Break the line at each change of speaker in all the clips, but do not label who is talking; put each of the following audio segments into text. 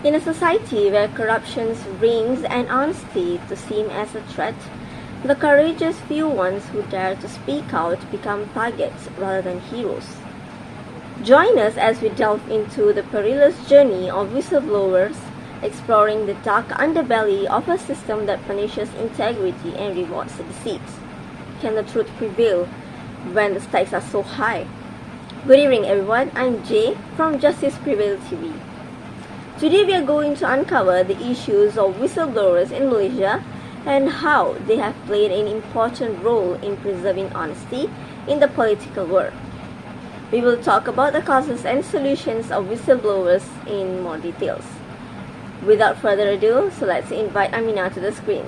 In a society where corruption brings and honesty to seem as a threat, the courageous few ones who dare to speak out become targets rather than heroes. Join us as we delve into the perilous journey of whistleblowers, exploring the dark underbelly of a system that punishes integrity and rewards deceit. Can the truth prevail when the stakes are so high? Good evening, everyone. I'm Jay from Justice Prevail TV. Today we are going to uncover the issues of whistleblowers in Malaysia and how they have played an important role in preserving honesty in the political world. We will talk about the causes and solutions of whistleblowers in more details. Without further ado, so let's invite Amina to the screen.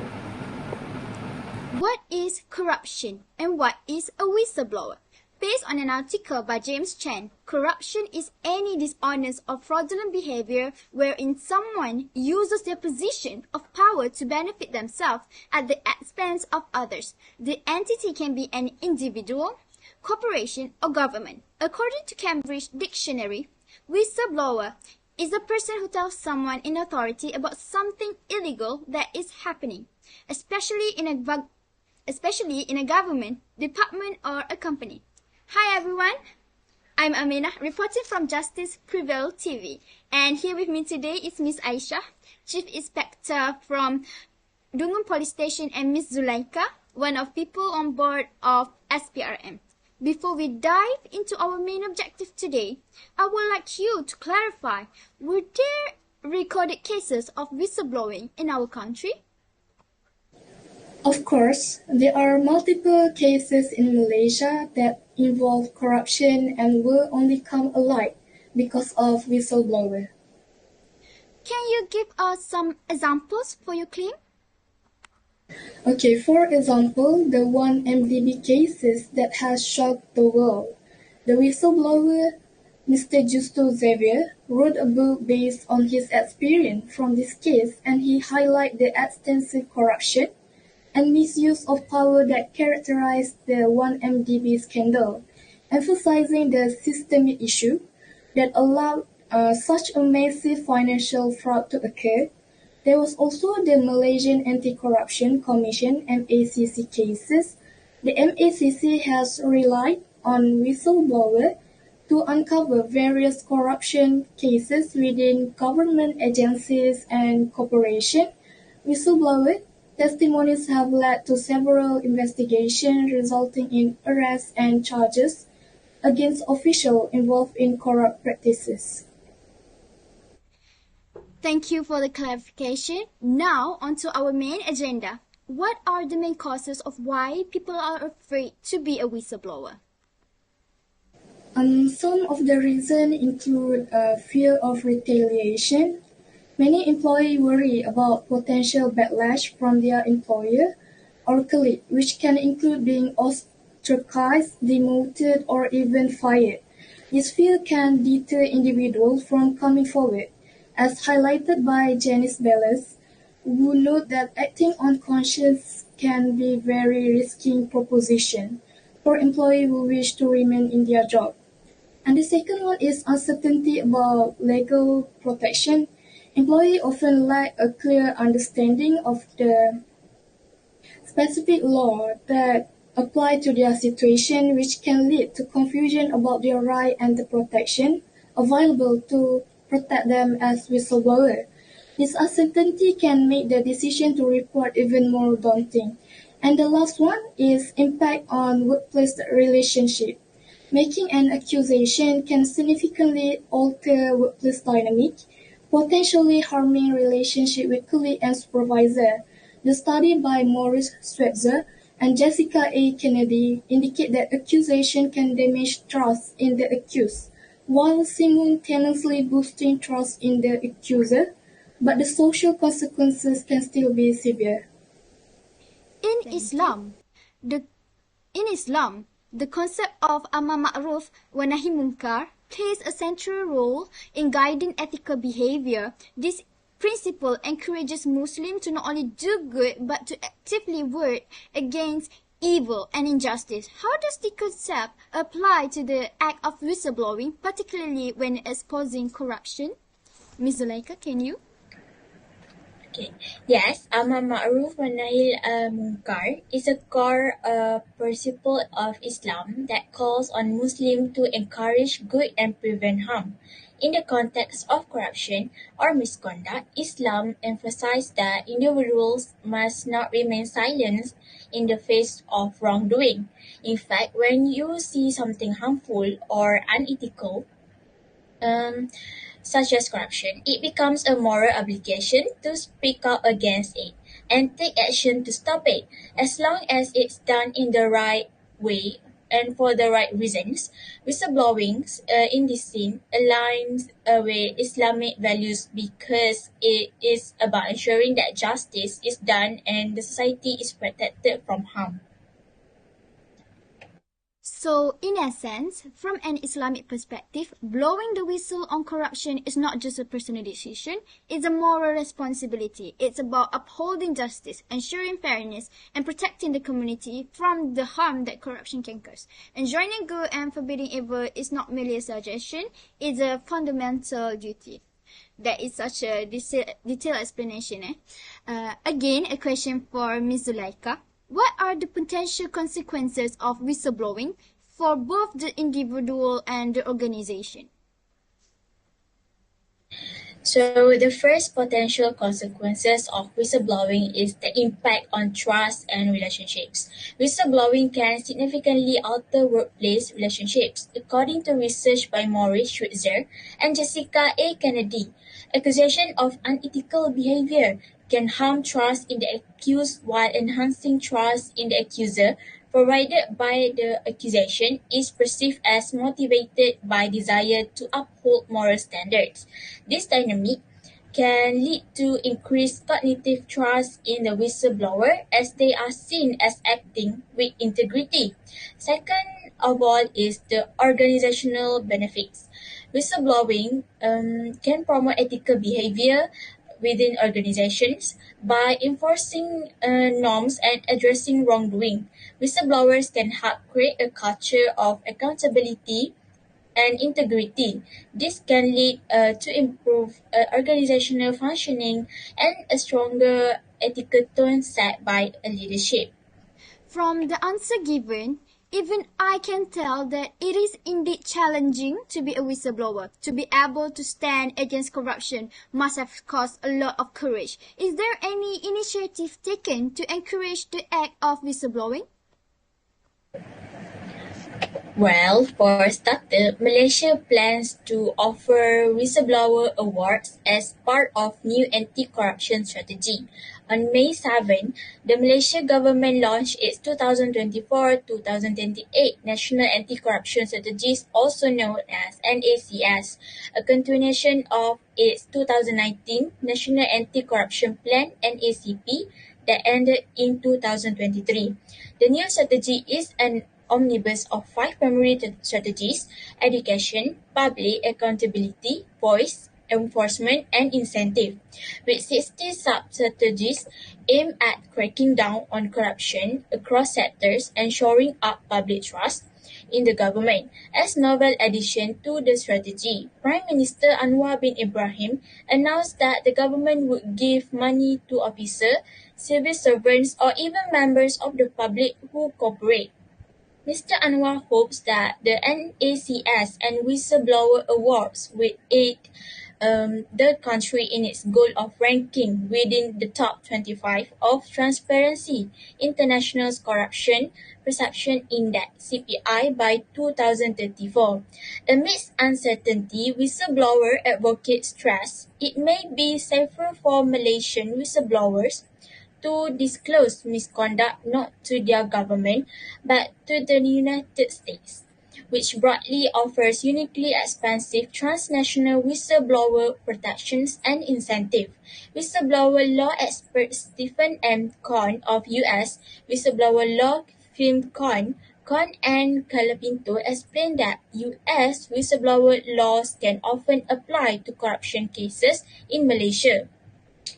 What is corruption and what is a whistleblower? Based on an article by James Chen, corruption is any dishonest or fraudulent behavior wherein someone uses their position of power to benefit themselves at the expense of others. The entity can be an individual, corporation, or government. According to Cambridge Dictionary, whistleblower is a person who tells someone in authority about something illegal that is happening, especially in a government, department, or a company. Hi everyone, I'm Amina, reporting from Justice Prevail TV, and here with me today is Miss Aisha, Chief Inspector from Dungun Police Station, and Miss Zulaika, one of people on board of SPRM. Before we dive into our main objective today, I would like you to clarify, were there recorded cases of whistleblowing in our country?
Of course, there are multiple cases in Malaysia that involve corruption and will only come alight because of whistleblower.
Can you give us some examples for your claim?
Okay, for example, the 1MDB cases that has shocked the world. The whistleblower, Mr. Justo Xavier, wrote a book based on his experience from this case, and he highlighted the extensive corruption and misuse of power that characterized the 1MDB scandal, emphasizing the systemic issue that allowed such a massive financial fraud to occur. There was also the Malaysian Anti-Corruption Commission (MACC) cases. The MACC has relied on whistleblower to uncover various corruption cases within government agencies and corporations. Whistleblower testimonies have led to several investigations resulting in arrests and charges against officials involved in corrupt practices.
Thank you for the clarification. Now, on to our main agenda. What are the main causes of why people are afraid to be a whistleblower?
Some of the reasons include fear of retaliation. Many employees worry about potential backlash from their employer or colleague, which can include being ostracized, demoted, or even fired. This fear can deter individuals from coming forward, as highlighted by Janice Bellis, who note that acting on conscience can be a very risky proposition for employees who wish to remain in their job. And the second one is uncertainty about legal protection. Employees often lack a clear understanding of the specific law that apply to their situation, which can lead to confusion about their right and the protection available to protect them as whistleblower. This uncertainty can make the decision to report even more daunting. And the last one is impact on workplace relationship. Making an accusation can significantly alter workplace dynamic, potentially harming relationship with colleague and supervisor. The study by Maurice Swetzer and Jessica A. Kennedy indicate that accusation can damage trust in the accused, while simultaneously boosting trust in the accuser, but the social consequences can still be severe.
In Islam, the concept of Amar Ma'ruf wa Nahi Munkar plays a central role in guiding ethical behavior. This principle encourages Muslims to not only do good but to actively work against evil and injustice. How does the concept apply to the act of whistleblowing, particularly when exposing corruption? Ms. Zulaika, can you?
Okay. Yes, Amar Ma'ruf wa Nahil Munkar is a core principle of Islam that calls on Muslims to encourage good and prevent harm. In the context of corruption or misconduct, Islam emphasizes that individuals must not remain silent in the face of wrongdoing. In fact, when you see something harmful or unethical, um, such as corruption, it becomes a moral obligation to speak out against it and take action to stop it. As long as it's done in the right way and for the right reasons, whistleblowing in this scene aligns with Islamic values because it is about ensuring that justice is done and the society is protected from harm.
So, in essence, from an Islamic perspective, blowing the whistle on corruption is not just a personal decision, it's a moral responsibility. It's about upholding justice, ensuring fairness, and protecting the community from the harm that corruption can cause. Enjoining good and forbidding evil is not merely a suggestion, it's a fundamental duty. That is such a detailed explanation. Again, a question for Ms. Zulaika. What are the potential consequences of whistleblowing for both the individual and the organization?
So the first potential consequences of whistleblowing is the impact on trust and relationships. Whistleblowing can significantly alter workplace relationships. According to research by Maurice Schweitzer and Jessica A. Kennedy, accusation of unethical behavior can harm trust in the accused while enhancing trust in the accuser, provided by the accusation is perceived as motivated by desire to uphold moral standards. This dynamic can lead to increased cognitive trust in the whistleblower as they are seen as acting with integrity. Second of all is the organizational benefits. Whistleblowing can promote ethical behavior within organizations by enforcing norms and addressing wrongdoing. Whistleblowers can help create a culture of accountability and integrity. This can lead to improve organizational functioning and a stronger ethical tone set by a leadership.
From the answer given, even I can tell that it is indeed challenging to be a whistleblower. To be able to stand against corruption must have cost a lot of courage. Is there any initiative taken to encourage the act of whistleblowing?
Well, for starter, Malaysia plans to offer Whistleblower Awards as part of new anti-corruption strategy. On May 7, the Malaysia government launched its 2024-2028 National Anti-Corruption Strategies, also known as NACS, a continuation of its 2019 National Anti-Corruption Plan (NACP) that ended in 2023. The new strategy is an omnibus of five primary strategies: education, public accountability, voice, enforcement, and incentive, with 60 sub-strategies aimed at cracking down on corruption across sectors and shoring up public trust in the government. As novel addition to the strategy, Prime Minister Anwar bin Ibrahim announced that the government would give money to officers, civil servants, or even members of the public who cooperate. Mr. Anwar hopes that the NACS and Whistleblower Awards will aid the country in its goal of ranking within the top 25 of Transparency International's Corruption Perception Index (CPI) by 2034. Amidst uncertainty, whistleblower advocates stress it may be safer for Malaysian whistleblowers to disclose misconduct not to their government but to the United States, which broadly offers uniquely expansive transnational whistleblower protections and incentives. Whistleblower law expert Stephen M. Cohn of U.S. whistleblower law firm Cohn and Calapinto explained that U.S. whistleblower laws can often apply to corruption cases in Malaysia.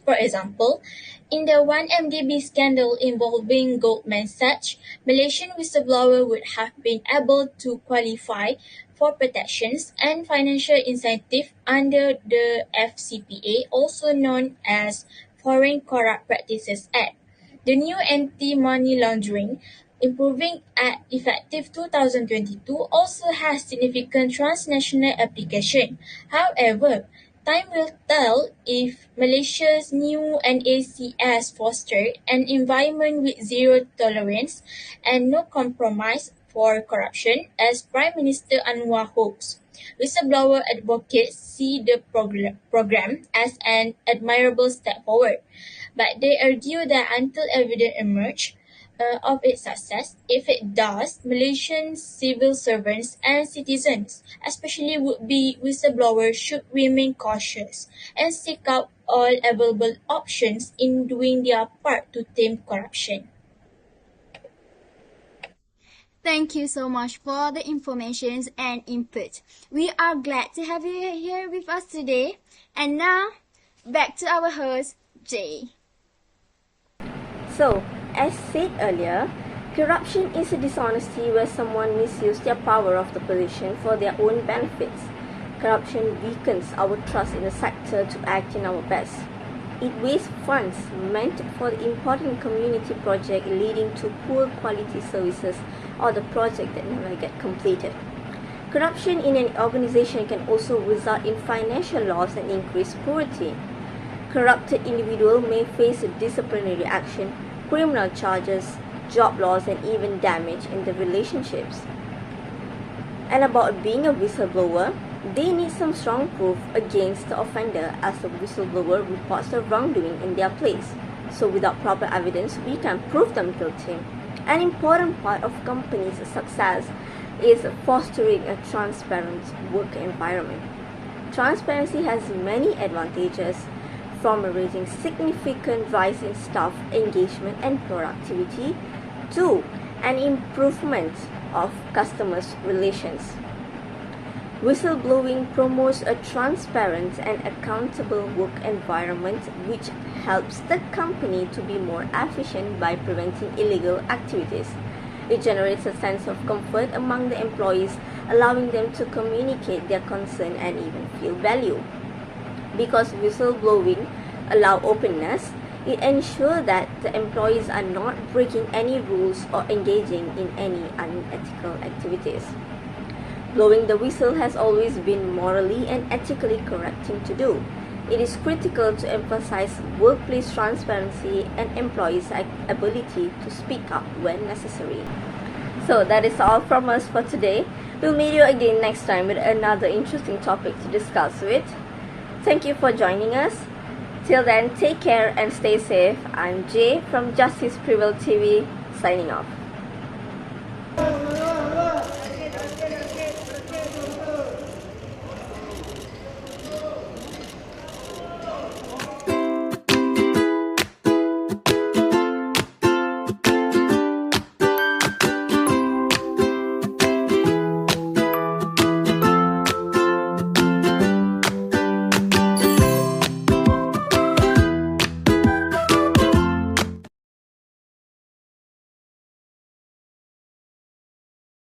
For example, in the 1MDB scandal involving Goldman Sachs, Malaysian whistleblower would have been able to qualify for protections and financial incentive under the FCPA, also known as Foreign Corrupt Practices Act. The new Anti-Money Laundering Improving Act, effective 2022, also has significant transnational application. However, time will tell if Malaysia's new NACS fostered an environment with zero tolerance and no compromise for corruption, as Prime Minister Anwar hopes. Whistleblower advocates see the program as an admirable step forward, but they argue that until evidence emerges of its success, if it does, Malaysian civil servants and citizens, especially would-be whistleblowers, should remain cautious and seek out all available options in doing their part to tame corruption.
Thank you so much for the information and input. We are glad to have you here with us today. And now, back to our host, Jay.
So, as said earlier, corruption is a dishonesty where someone misuses their power of the position for their own benefits. Corruption weakens our trust in the sector to act in our best. It wastes funds meant for the important community project, leading to poor quality services or the project that never get completed. Corruption in an organization can also result in financial loss and increased poverty. Corrupted individuals may face disciplinary action, criminal charges, job loss, and even damage in their relationships. And about being a whistleblower, they need some strong proof against the offender, as the whistleblower reports the wrongdoing in their place. So without proper evidence, we can prove them guilty. An important part of companies' success is fostering a transparent work environment. Transparency has many advantages, from raising significant rise in staff engagement and productivity to an improvement of customers' relations. Whistleblowing promotes a transparent and accountable work environment, which helps the company to be more efficient by preventing illegal activities. It generates a sense of comfort among the employees, allowing them to communicate their concern and even feel value. Because whistleblowing allows openness, it ensures that the employees are not breaking any rules or engaging in any unethical activities. Blowing the whistle has always been morally and ethically correct thing to do. It is critical to emphasize workplace transparency and employees' ability to speak up when necessary. So that is all from us for today. We'll meet you again next time with another interesting topic to discuss with. Thank you for joining us. Till then, take care and stay safe. I'm Jay from Justice Prevail TV, signing off.